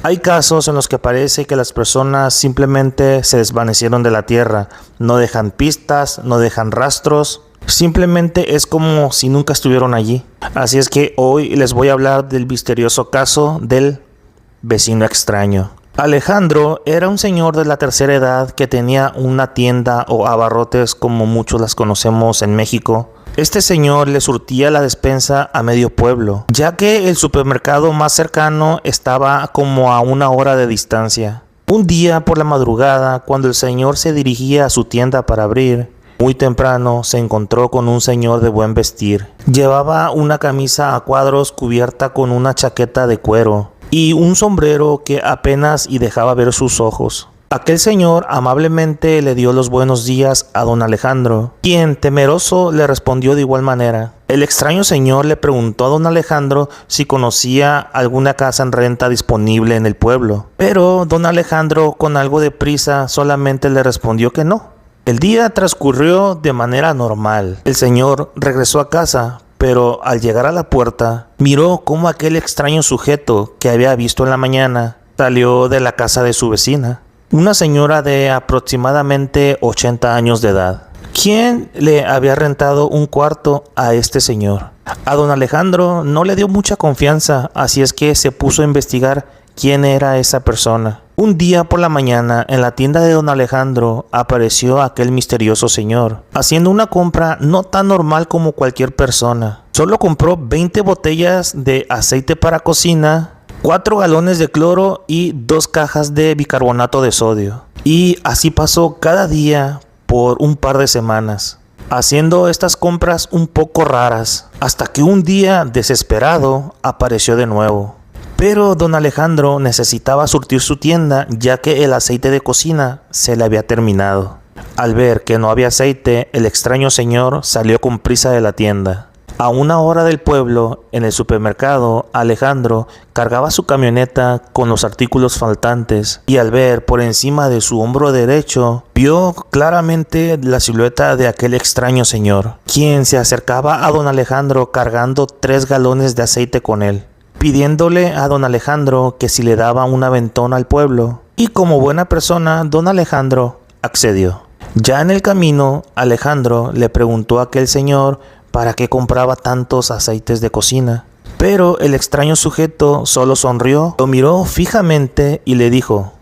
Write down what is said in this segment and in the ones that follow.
Hay casos en los que parece que las personas simplemente se desvanecieron de la tierra, no dejan pistas, no dejan rastros, simplemente es como si nunca estuvieron allí. Así es que hoy les voy a hablar del misterioso caso del vecino extraño. Alejandro era un señor de la tercera edad que tenía una tienda o abarrotes como muchos las conocemos en México. Este señor le surtía la despensa a medio pueblo, ya que el supermercado más cercano estaba como a 1 hora de distancia. Un día por la madrugada, cuando el señor se dirigía a su tienda para abrir, muy temprano se encontró con un señor de buen vestir. Llevaba una camisa a cuadros cubierta con una chaqueta de cuero y un sombrero que apenas y dejaba ver sus ojos. Aquel señor amablemente le dio los buenos días a don Alejandro, quien temeroso le respondió de igual manera. El extraño señor le preguntó a don Alejandro si conocía alguna casa en renta disponible en el pueblo, pero don Alejandro, con algo de prisa, solamente le respondió que no. El día transcurrió de manera normal. El señor regresó a casa, pero al llegar a la puerta, miró cómo aquel extraño sujeto que había visto en la mañana salió de la casa de su vecina, una señora de aproximadamente 80 años de edad, quien le había rentado un cuarto a este señor. A don Alejandro no le dio mucha confianza, así es que se puso a investigar quién era esa persona. Un día por la mañana, en la tienda de don Alejandro, apareció aquel misterioso señor, haciendo una compra no tan normal como cualquier persona. Solo compró 20 botellas de aceite para cocina, 4 galones de cloro y 2 cajas de bicarbonato de sodio. Y así pasó cada día por un par de semanas, haciendo estas compras un poco raras, hasta que un día, desesperado, apareció de nuevo. Pero don Alejandro necesitaba surtir su tienda, ya que el aceite de cocina se le había terminado. Al ver que no había aceite, el extraño señor salió con prisa de la tienda. A 1 hora del pueblo, en el supermercado, Alejandro cargaba su camioneta con los artículos faltantes y al ver por encima de su hombro derecho, vio claramente la silueta de aquel extraño señor, quien se acercaba a don Alejandro cargando 3 galones de aceite con él, pidiéndole a don Alejandro que si le daba un aventón al pueblo. Y como buena persona, don Alejandro accedió. Ya en el camino, Alejandro le preguntó a aquel señor para qué compraba tantos aceites de cocina. Pero el extraño sujeto solo sonrió, lo miró fijamente y le dijo: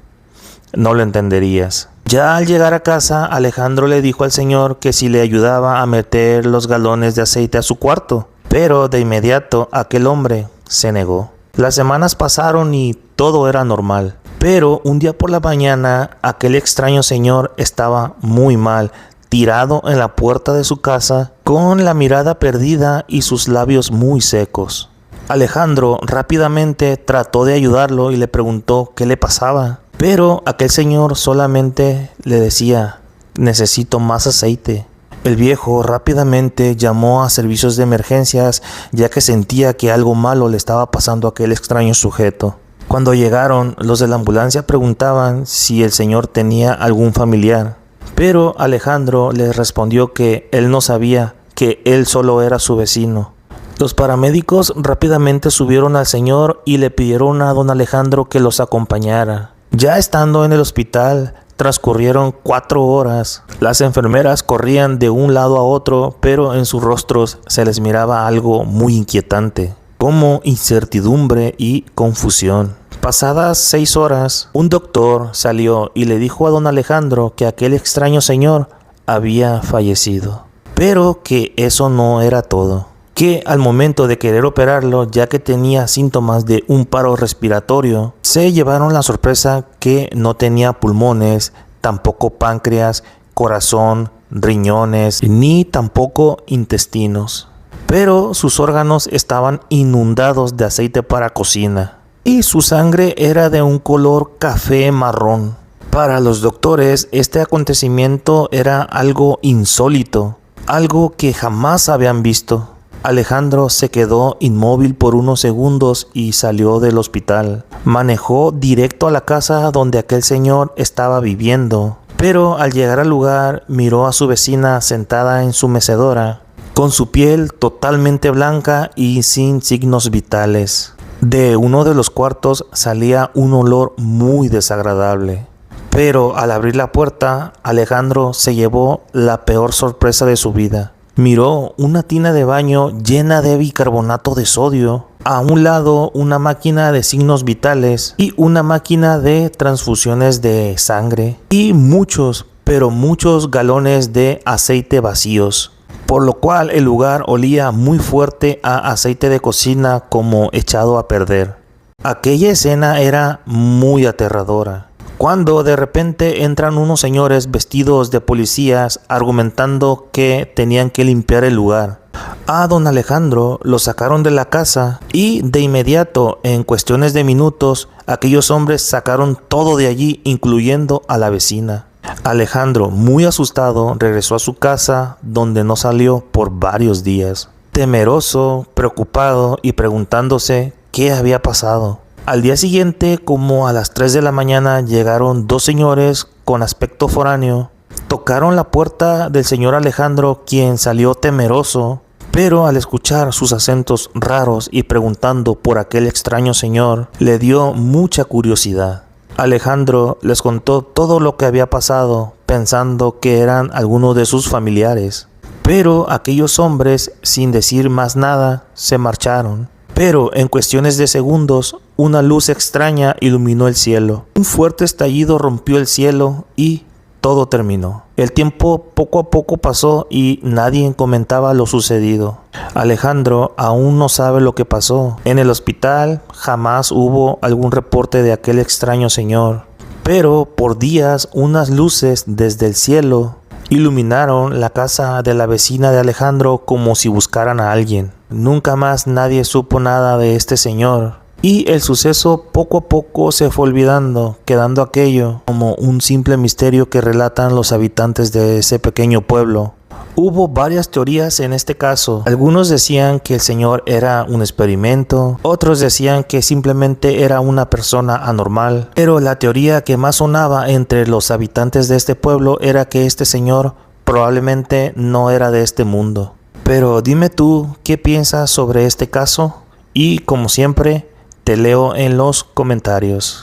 no lo entenderías. Ya al llegar a casa, Alejandro le dijo al señor que si le ayudaba a meter los galones de aceite a su cuarto. Pero de inmediato aquel hombre se negó. Las semanas pasaron y todo era normal. Pero un día por la mañana, aquel extraño señor estaba muy mal, tirado en la puerta de su casa, con la mirada perdida y sus labios muy secos. Alejandro rápidamente trató de ayudarlo y le preguntó qué le pasaba. Pero aquel señor solamente le decía: necesito más aceite. El viejo rápidamente llamó a servicios de emergencias, ya que sentía que algo malo le estaba pasando a aquel extraño sujeto. Cuando llegaron, los de la ambulancia preguntaban si el señor tenía algún familiar, pero Alejandro les respondió que él no sabía, que él solo era su vecino. Los paramédicos rápidamente subieron al señor y le pidieron a don Alejandro que los acompañara. Ya estando en el hospital, transcurrieron 4 horas. Las enfermeras corrían de un lado a otro, pero en sus rostros se les miraba algo muy inquietante, como incertidumbre y confusión. Pasadas 6 horas, un doctor salió y le dijo a don Alejandro que aquel extraño señor había fallecido. Pero que eso no era todo. Que al momento de querer operarlo, ya que tenía síntomas de un paro respiratorio, se llevaron la sorpresa que no tenía pulmones, tampoco páncreas, corazón, riñones, ni tampoco intestinos. Pero sus órganos estaban inundados de aceite para cocina y su sangre era de un color café marrón. Para los doctores, este acontecimiento era algo insólito, algo que jamás habían visto. Alejandro se quedó inmóvil por unos segundos y salió del hospital. Manejó directo a la casa donde aquel señor estaba viviendo, pero al llegar al lugar miró a su vecina sentada en su mecedora, con su piel totalmente blanca y sin signos vitales. De uno de los cuartos salía un olor muy desagradable. Pero al abrir la puerta, Alejandro se llevó la peor sorpresa de su vida. Miró una tina de baño llena de bicarbonato de sodio. A un lado una máquina de signos vitales y una máquina de transfusiones de sangre. Y muchos, pero muchos galones de aceite vacíos. Por lo cual el lugar olía muy fuerte a aceite de cocina como echado a perder. Aquella escena era muy aterradora. Cuando de repente entran unos señores vestidos de policías argumentando que tenían que limpiar el lugar. A don Alejandro lo sacaron de la casa y de inmediato, en cuestiones de minutos, aquellos hombres sacaron todo de allí, incluyendo a la vecina. Alejandro, muy asustado, regresó a su casa, donde no salió por varios días. Temeroso, preocupado y preguntándose qué había pasado. Al día siguiente, como a las 3 de la mañana, llegaron dos señores con aspecto foráneo. Tocaron la puerta del señor Alejandro, quien salió temeroso, pero al escuchar sus acentos raros y preguntando por aquel extraño señor, le dio mucha curiosidad. Alejandro les contó todo lo que había pasado, pensando que eran algunos de sus familiares. Pero aquellos hombres, sin decir más nada, se marcharon. Pero en cuestiones de segundos, una luz extraña iluminó el cielo. Un fuerte estallido rompió el cielo y todo terminó. El tiempo poco a poco pasó y nadie comentaba lo sucedido. Alejandro aún no sabe lo que pasó. En el hospital jamás hubo algún reporte de aquel extraño señor. Pero por días unas luces desde el cielo iluminaron la casa de la vecina de Alejandro como si buscaran a alguien. Nunca más nadie supo nada de este señor. Y el suceso poco a poco se fue olvidando, quedando aquello como un simple misterio que relatan los habitantes de ese pequeño pueblo. Hubo varias teorías en este caso. Algunos decían que el señor era un experimento, otros decían que simplemente era una persona anormal. Pero la teoría que más sonaba entre los habitantes de este pueblo era que este señor probablemente no era de este mundo. Pero dime tú, ¿qué piensas sobre este caso? Y como siempre, te leo en los comentarios.